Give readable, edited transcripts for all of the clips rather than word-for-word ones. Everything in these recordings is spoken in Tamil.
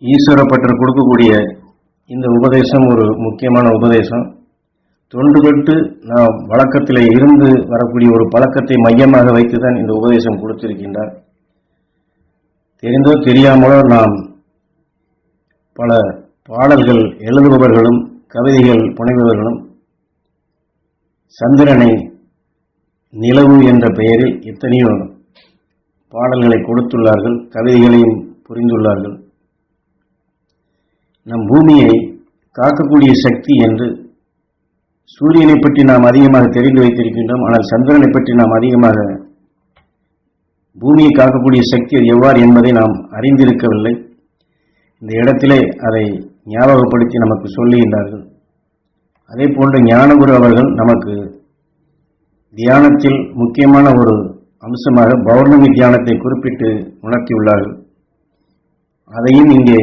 ஈஸ்வரப்பட்டர் கொடுக்கக்கூடிய இந்த உபதேசம் ஒரு முக்கியமான உபதேசம். தொன்று தொட்டு நாம் வழக்கத்தில் இருந்து வரக்கூடிய ஒரு பழக்கத்தை மையமாக வைத்துதான் இந்த உபதேசம் கொடுத்திருக்கின்றார். தெரிந்தோ தெரியாமலோ நாம் பல பாடல்கள் எழுதுபவர்களும் கவிதைகள் புனைபவர்களும் சந்திரனை நிலவு என்ற பெயரில் எத்தனையோ பாடல்களை கொடுத்துள்ளார்கள், கவிதைகளையும் புரிந்துள்ளார்கள். நம் பூமியை காக்கக்கூடிய சக்தி என்று சூரியனை பற்றி நாம் அதிகமாக தெரிந்து வைத்திருக்கின்றோம். ஆனால் சந்திரனை பற்றி நாம் அதிகமாக பூமியை காக்கக்கூடிய சக்தி எவ்வாறு என்பதை நாம் அறிந்திருக்கவில்லை. இந்த இடத்திலே அதை ஞாபகப்படுத்தி நமக்கு சொல்லுகின்றார்கள். அதே போன்று ஞானகுரு அவர்கள் நமக்கு தியானத்தில் முக்கியமான ஒரு அம்சமாக பௌர்ணமி தியானத்தை குறிப்பிட்டு உணர்த்தியுள்ளார்கள். அதையும் இங்கே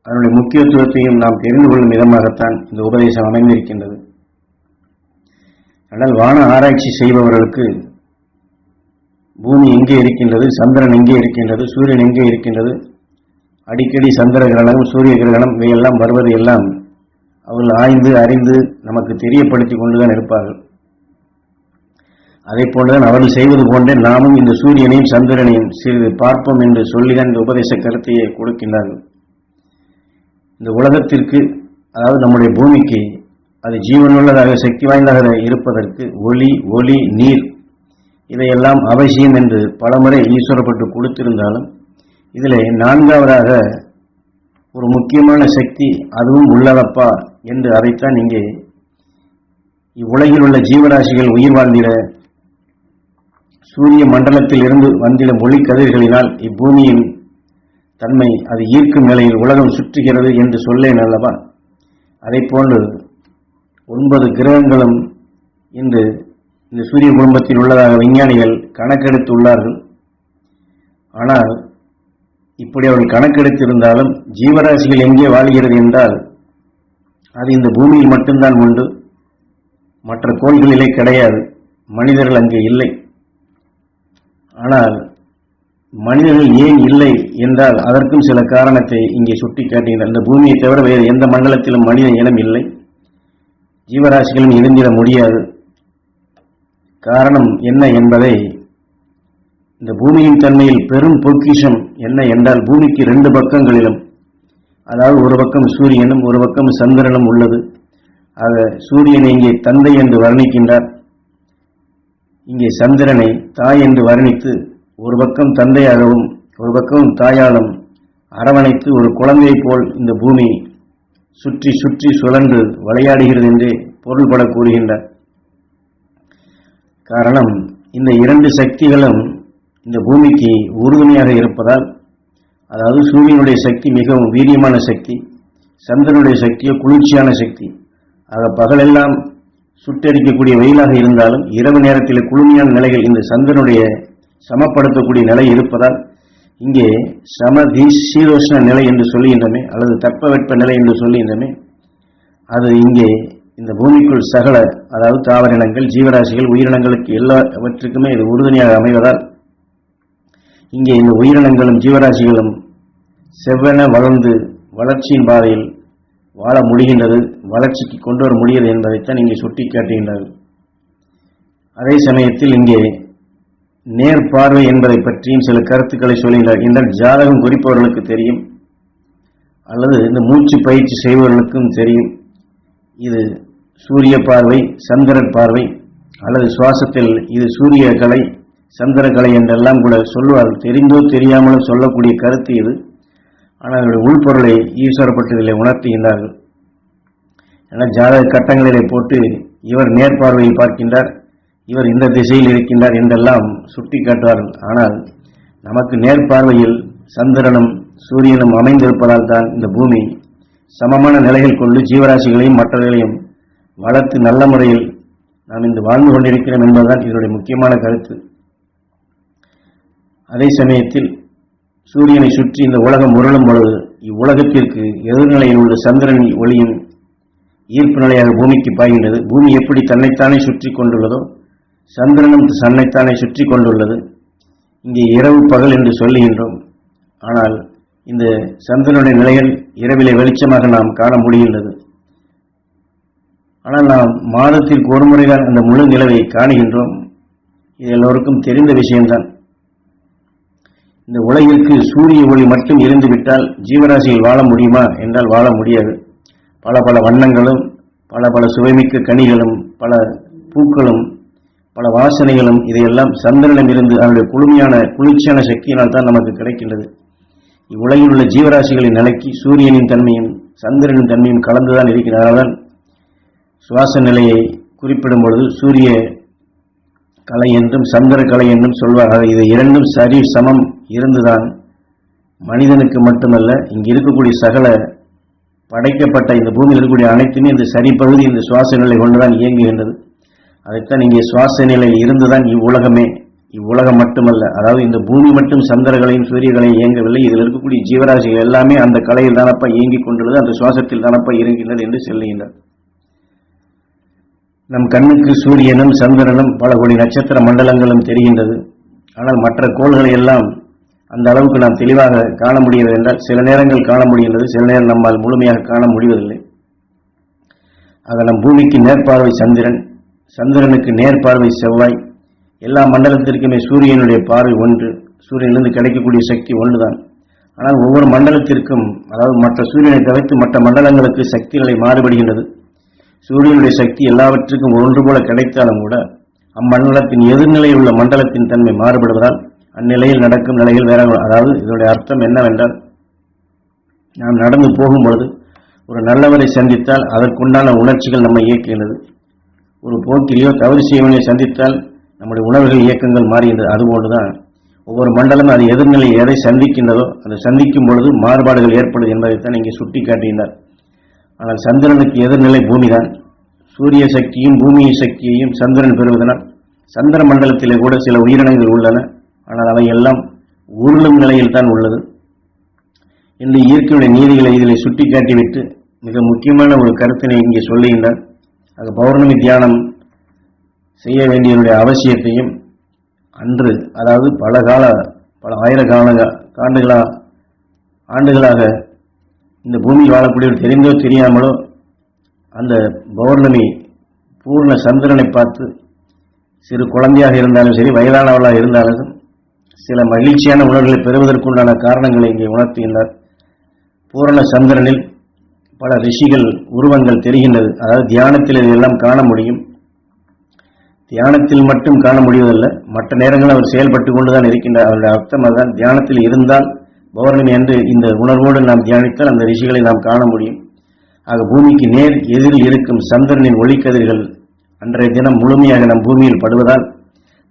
அதனுடைய முக்கியத்துவத்தையும் நாம் தெரிந்து கொள்ளும் விதமாகத்தான் இந்த உபதேசம் அமைந்திருக்கின்றது. ஆனால் வான ஆராய்ச்சி செய்பவர்களுக்கு பூமி எங்கே இருக்கின்றது, சந்திரன் எங்கே இருக்கின்றது, சூரியன் எங்கே இருக்கின்றது, அடிக்கடி சந்திர கிரகணம் சூரிய கிரகணம் இவையெல்லாம் வருவது எல்லாம் அவர்கள் ஆய்ந்து அறிந்து நமக்கு தெரியப்படுத்தி கொண்டுதான் இருப்பார்கள். அதே போன்றுதான் அவர்கள் செய்வது போன்றே நாமும் இந்த சூரியனையும் சந்திரனையும் சிறிது பார்ப்போம் என்று சொல்லிதான் இந்த உபதேச கருத்தையை கொடுக்கின்றார்கள். இந்த உலகத்திற்கு, அதாவது நம்முடைய பூமிக்கு அது ஜீவனுள்ளதாக சக்தி வாய்ந்ததாக இருப்பதற்கு ஒளி நீர் இதையெல்லாம் அவசியம் என்று பலமுறை ஈஸ்வரப்பட்டு கொடுத்திருந்தாலும் இதில் நான்காவதாக ஒரு முக்கியமான சக்தி அதுவும் உள்ளதப்பா என்று அதைத்தான் இங்கே இவ்வுலகில் உள்ள ஜீவராசிகள் உயிர் வாழ்ந்திட சூரிய மண்டலத்தில் இருந்து வந்திட ஒளி கதிர்களினால் இப்பூமியின் தன்மை அது ஈர்க்கும் நிலையில் உலகம் சுற்றுகிறது என்று சொல்லேன் அல்லவா. அதை போன்று 9 கிரகங்களும் இன்று இந்த சூரிய குடும்பத்தில் உள்ளதாக விஞ்ஞானிகள் கணக்கெடுத்து உள்ளார்கள். ஆனால் இப்படி அவர்கள் கணக்கெடுத்திருந்தாலும் ஜீவராசிகள் எங்கே வாழ்கிறது என்றால் அது இந்த பூமியில் மட்டும்தான் உண்டு, மற்ற கோள்களிலே கிடையாது. மனிதர்கள் அங்கே இல்லை. ஆனால் மனிதர்கள் ஏன் இல்லை என்றால் அதற்கும் சில காரணத்தை இங்கே சுட்டி காட்டுகின்றனர். இந்த பூமியை தவிர வேறு எந்த மண்டலத்திலும் மனித இனம் இல்லை, ஜீவராசிகளும் இருந்திட முடியாது. காரணம் என்ன என்பதை, இந்த பூமியின் தன்மையில் பெரும் பொக்கிஷம் என்ன என்றால் பூமிக்கு 2 பக்கங்களிலும், அதாவது ஒரு பக்கம் சூரியனும் ஒரு பக்கம் சந்திரனும் உள்ளது. ஆக சூரியனை இங்கே தந்தை என்று வர்ணிக்கின்றார், இங்கே சந்திரனை தாய் என்று வர்ணித்து ஒரு பக்கம் தந்தையாகவும் ஒரு பக்கம் தாயாலும் அரவணைத்து ஒரு குழந்தையைப் போல் இந்த பூமி சுற்றி சுற்றி சுழன்று விளையாடுகிறது என்றே பொருள்பட கூறுகின்றார். காரணம், இந்த 2 சக்திகளும் இந்த பூமிக்கு உறுதுணையாக இருப்பதால், அதாவது சூரியனுடைய சக்தி மிகவும் வீரியமான சக்தி, சந்திரனுடைய சக்தியோ குளிர்ச்சியான சக்தி. ஆக பகலெல்லாம் சுட்டரிக்கக்கூடிய வெயிலாக இருந்தாலும் இரவு நேரத்தில் குளுமையான நிலைகள் இந்த சந்திரனுடைய சமப்படுத்தக்கூடிய நிலை இருப்பதால் இங்கே சீதோஷ்ண நிலை என்று சொல்லுகின்றமே, அல்லது தட்பவெட்ப நிலை என்று சொல்லுகின்றமே, அது இங்கே இந்த பூமிக்குள் சகல, அதாவது தாவரினங்கள் ஜீவராசிகள் உயிரினங்களுக்கு எல்லாவற்றுக்குமே இது உறுதுணையாக அமைவதால் இங்கே இந்த உயிரினங்களும் ஜீவராசிகளும் செவ்வென வளர்ந்து வளர்ச்சியின் பாதையில் வாழ முடிகின்றது, வளர்ச்சிக்கு கொண்டு வர முடியாது என்பதைத்தான் இங்கே சுட்டி காட்டுகின்றார்கள். அதே சமயத்தில் இங்கே நேர்பார்வை என்பதை பற்றியும் சில கருத்துக்களை சொல்கின்றார். என்றால் ஜாதகம் குறிப்பவர்களுக்கு தெரியும், அல்லது இந்த மூச்சு பயிற்சி செய்பவர்களுக்கும் தெரியும். இது சூரிய பார்வை, சந்திரன் பார்வை, அல்லது சுவாசத்தில் இது சூரிய கலை சந்திர கலை என்றெல்லாம் கூட சொல்லுவார்கள். தெரிந்தோ தெரியாமலோ சொல்லக்கூடிய கருத்து இது. ஆனால் அவருடைய உள்பொருளை ஈஸ்வரப்பட்டதிலே உணர்த்துகின்றார்கள். ஏன்னா ஜாதக கட்டங்களிலே போட்டு இவர் நேர்பார்வையில் பார்க்கின்றார், இவர் இந்த திசையில் இருக்கின்றார் என்றெல்லாம் சுட்டி காட்டுவார்கள். ஆனால் நமக்கு நேர்பார்வையில் சந்திரனும் சூரியனும் அமைந்திருப்பதால் தான் இந்த பூமி சமமான நிலைகள் கொண்டு ஜீவராசிகளையும் மற்றவர்களையும் வளர்த்து நல்ல முறையில் நாம் இன்று வாழ்ந்து கொண்டிருக்கிறோம் என்பதுதான் இதனுடைய முக்கியமான கருத்து. அதே சமயத்தில் சூரியனை சுற்றி இந்த உலகம் உருளும் பொழுது இவ்வுலகத்திற்கு எதிர்நிலையில் உள்ள சந்திரனின் ஒளியின் ஈர்ப்பு நிலையாக பூமிக்கு பாய்கின்றது. பூமி எப்படி தன்னைத்தானே சுற்றி கொண்டுள்ளதோ சந்திரனும் தன்னைத்தானே சுற்றி கொண்டுள்ளது. இங்கே இரவு பகல் என்று சொல்லுகின்றோம். ஆனால் இந்த சந்திரனுடைய நிலைகள் இரவிலே வெளிச்சமாக நாம் காண முடிகின்றது. ஆனால் நாம் மாதத்திற்கு ஒரு முறைதான் அந்த முழு நிலவை காணுகின்றோம். இது எல்லோருக்கும் தெரிந்த விஷயம்தான். இந்த உலகிற்கு சூரிய ஒளி மட்டும் இருந்துவிட்டால் ஜீவராசியில் வாழ முடியுமா என்றால் வாழ முடியாது. பல பல வண்ணங்களும் பல பல சுவைமிக்க கனிகளும் பல பூக்களும் பல வாசனைகளும் இதையெல்லாம் சந்திரனிடம் இருந்து அதனுடைய குளிர்ச்சியான சக்தியினால் தான் நமக்கு கிடைக்கின்றது. இவ்வுலகில் உள்ள ஜீவராசிகளின் நிலைக்கு சூரியனின் தன்மையும் சந்திரனின் தன்மையும் கலந்துதான் இருக்கிறது. அதனால் சுவாச நிலையை குறிப்பிடும் பொழுது சூரிய கலை என்றும் சந்திர கலை என்றும் சொல்வார்கள். இது இரண்டும் சரி சமம் இருந்துதான் மனிதனுக்கு மட்டுமல்ல இங்கு இருக்கக்கூடிய சகல படைக்கப்பட்ட இந்த பூமியில் இருக்கக்கூடிய அனைத்துமே இந்த சரிப்பகுதி இந்த சுவாச நிலை கொண்டுதான் இயங்குகின்றது. அதைத்தான் இங்கே சுவாச நிலை இருந்துதான் இவ்வுலகம் மட்டுமல்ல, அதாவது இந்த பூமி மட்டும் சந்திரகளையும் சூரியகளையும் இயங்கவில்லை. இதில் இருக்கக்கூடிய ஜீவராசிகள் எல்லாமே அந்த கலையில் தானப்பா இயங்கிக் கொண்டுள்ளது, அந்த சுவாசத்தில் தானப்பா இறங்கினது என்று சொல்லுகின்றார். நம் கண்ணுக்கு சூரியனும் சந்திரனும் பல கோடி நட்சத்திர மண்டலங்களும் தெரிகின்றது. ஆனால் மற்ற கோள்களை எல்லாம் அந்த அளவுக்கு நாம் தெளிவாக காண முடிகிறது என்றால் சில நேரங்கள் காண முடிகின்றது, சில நேரம் நம்மால் முழுமையாக காண முடிவதில்லை. ஆக நம் பூமிக்கு நேர்பார்வை சந்திரன், சந்திரனுக்கு நேர்பார்வை செவ்வாய். எல்லா மண்டலத்திற்குமே சூரியனுடைய பார்வை ஒன்று, சூரியனிலிருந்து கிடைக்கக்கூடிய சக்தி ஒன்றுதான். ஆனால் ஒவ்வொரு மண்டலத்திற்கும், அதாவது மற்ற சூரியனை தவிர்த்து மற்ற மண்டலங்களுக்கு சக்திகளை மாறுபடுகின்றது. சூரியனுடைய சக்தி எல்லாவற்றுக்கும் ஒன்று போல கிடைத்தாலும் கூட அம்மண்டலத்தின் எதிர்நிலையில் உள்ள மண்டலத்தின் தன்மை மாறுபடுவதால் அந்நிலையில் நடக்கும் நிலைகள் வேற. அதாவது இதனுடைய அர்த்தம் என்னவென்றால், நாம் நடந்து போகும்பொழுது ஒரு நல்லவரை சந்தித்தால் அதற்குண்டான உணர்ச்சிகள் நம்மை இயக்குகின்றது. ஒரு போக்கிலேயோ தவறு செய்வனை சந்தித்தால் நம்முடைய உணர்வுகள் இயக்கங்கள் மாறுகின்றது. அதுபோன்றுதான் ஒவ்வொரு மண்டலம் அது எதிர்நிலை எதை சந்திக்கின்றதோ அதை சந்திக்கும் பொழுது மாறுபாடுகள் ஏற்படுது என்பதைத்தான் இங்கே சுட்டி காட்டுகின்றார். ஆனால் சந்திரனுக்கு எதிர்நிலை பூமிதான். சூரிய சக்தியும் பூமி சக்தியையும் சந்திரன் பெறுவதனால் சந்திர மண்டலத்திலே கூட சில உயிரினங்கள் உள்ளன. ஆனால் அவை எல்லாம் உருளும் நிலையில் தான் உள்ளது என்று இயற்கையுடைய நீதிகளை இதில் சுட்டி காட்டிவிட்டு மிக முக்கியமான ஒரு கருத்தினை இங்கே சொல்லுகின்றார். அது பௌர்ணமி தியானம் செய்ய வேண்டியதனுடைய அவசியத்தையும் அன்று, அதாவது பல ஆண்டுகளாக இந்த பூமியில் வாழக்கூடியவர் தெரிந்தோ தெரியாமலோ அந்த பௌர்ணமி பூர்ண சந்திரனை பார்த்து சிறு குழந்தையாக இருந்தாலும் சரி வயதானவர்களாக இருந்தாலும் சில மகிழ்ச்சியான உணர்வுகளை பெறுவதற்குண்டான காரணங்களை இங்கே உணர்த்துகின்றார். பூரண சந்திரனில் பல ரிஷிகள் உருவங்கள் தெரிகின்றது. அதாவது தியானத்தில் இதையெல்லாம் காண முடியும். தியானத்தில் மட்டும் காண முடிவதில்லை, மற்ற நேரங்களில் அவர் செயல்பட்டு கொண்டுதான் இருக்கின்றார். அவருடைய அர்த்தம் அதுதான். தியானத்தில் இருந்தால் பௌர்ணமி என்று இந்த உணர்வோடு நாம் தியானித்தால் அந்த ரிஷிகளை நாம் காண முடியும். ஆக பூமிக்கு நேர் எதிரில் இருக்கும் சந்திரனின் ஒளிக்கதிர்கள் அன்றைய தினம் முழுமையாக நம் பூமியில் படுவதால்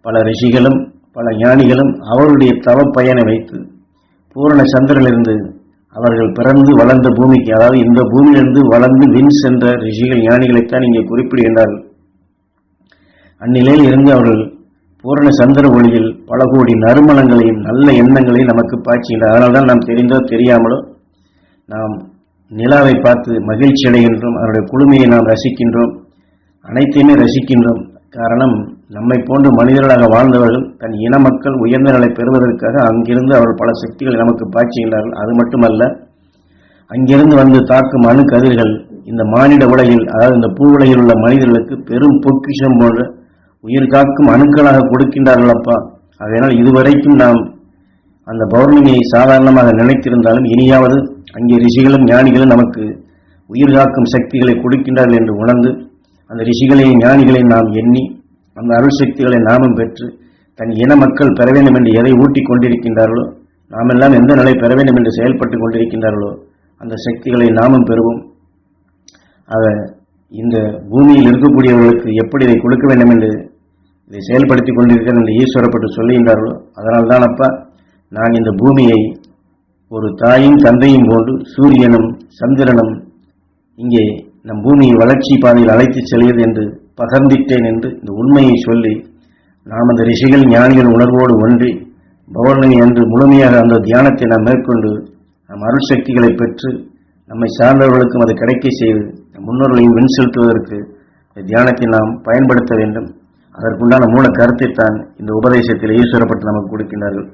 பல ரிஷிகளும் பல ஞானிகளும் அவருடைய தவ பயனை வைத்து பூரண சந்திரனிலிருந்து அவர்கள் பிறந்து வளர்ந்த பூமிக்கு, அதாவது இந்த பூமியிலிருந்து வளர்ந்து விண் சென்ற ரிஷிகள் ஞானிகளைத்தான் இங்கே குறிப்பிடுகின்றார்கள். அந்நிலையில் இருந்து அவர்கள் பூரண சந்திர ஒளியில் பல கோடி நறுமணங்களையும் நல்ல எண்ணங்களையும் நமக்கு பாய்ச்சுகின்றனர். அதனால்தான் நாம் தெரிந்தோ தெரியாமலோ நாம் நிலாவை பார்த்து மகிழ்ச்சி அடைகின்றோம், அவருடைய குளுமையை நாம் ரசிக்கின்றோம், அனைத்தையுமே ரசிக்கின்றோம். காரணம், நம்மை போன்று மனிதர்களாக வாழ்ந்தவர்கள் தன் இன மக்கள் உயர்ந்த நிலை பெறுவதற்காக அங்கிருந்து அவர்கள் பல சக்திகளை நமக்கு பாய்ச்சுகின்றார்கள். அது மட்டுமல்ல, அங்கிருந்து வந்து தாக்கும் அணு கதிர்கள் இந்த மானிட உலகில், அதாவது இந்த பூ உலகில் உள்ள மனிதர்களுக்கு பெரும் பொக்கிஷம் போன்ற உயிர் காக்கும் அணுக்களாக கொடுக்கின்றார்கள் அப்பா. அதனால் இதுவரைக்கும் நாம் அந்த பௌர்ணமியை சாதாரணமாக நினைத்திருந்தாலும் இனியாவது அங்கே ரிஷிகளும் ஞானிகளும் நமக்கு உயிர் காக்கும் சக்திகளை கொடுக்கின்றார்கள் என்று உணர்ந்து அந்த ரிஷிகளையும் ஞானிகளையும் நாம் எண்ணி அந்த அருள் சக்திகளை நாமும் பெற்று தன் இன மக்கள் பெற வேண்டும் என்று எதை ஊட்டிக் கொண்டிருக்கின்றார்களோ, நாம் எல்லாம் எந்த நிலை பெற வேண்டும் என்று செயல்பட்டு கொண்டிருக்கின்றார்களோ அந்த சக்திகளை நாமும் பெறுவோம். ஆக இந்த பூமியில் இருக்கக்கூடியவர்களுக்கு எப்படி இதை கொடுக்க வேண்டும் என்று இதை செயல்படுத்திக் கொண்டிருக்கிறேன் என்று ஈஸ்வரப்பட்டு சொல்லுகின்றார்களோ, அதனால்தான் அப்பா நான் இந்த பூமியை ஒரு தாயும் தந்தையும் போன்று சூரியனும் சந்திரனும் இங்கே நம் பூமியை வளர்ச்சி பாதையில் அழைத்துச் செல்கிறது என்று பகர்ந்திட்டேன் என்று இந்த உண்மையை சொல்லி நாம் அந்த ரிஷிகள் ஞானிகள் உணர்வோடு ஒன்றி பௌர்ணமி அன்று முழுமையாக அந்த தியானத்தை நாம் மேற்கொண்டு நம் அருள் சக்திகளை பெற்று நம்மை சார்ந்தவர்களுக்கும் அதை கிடைக்க செய்து முன்னோர்களையும் வின் செலுத்துவதற்கு இந்த தியானத்தை நாம் பயன்படுத்த வேண்டும். அதற்குண்டான மூல கருத்தை தான் இந்த உபதேசத்தில் ஈஸ்வரப்பட்டு நமக்கு கொடுக்கின்றார்கள்.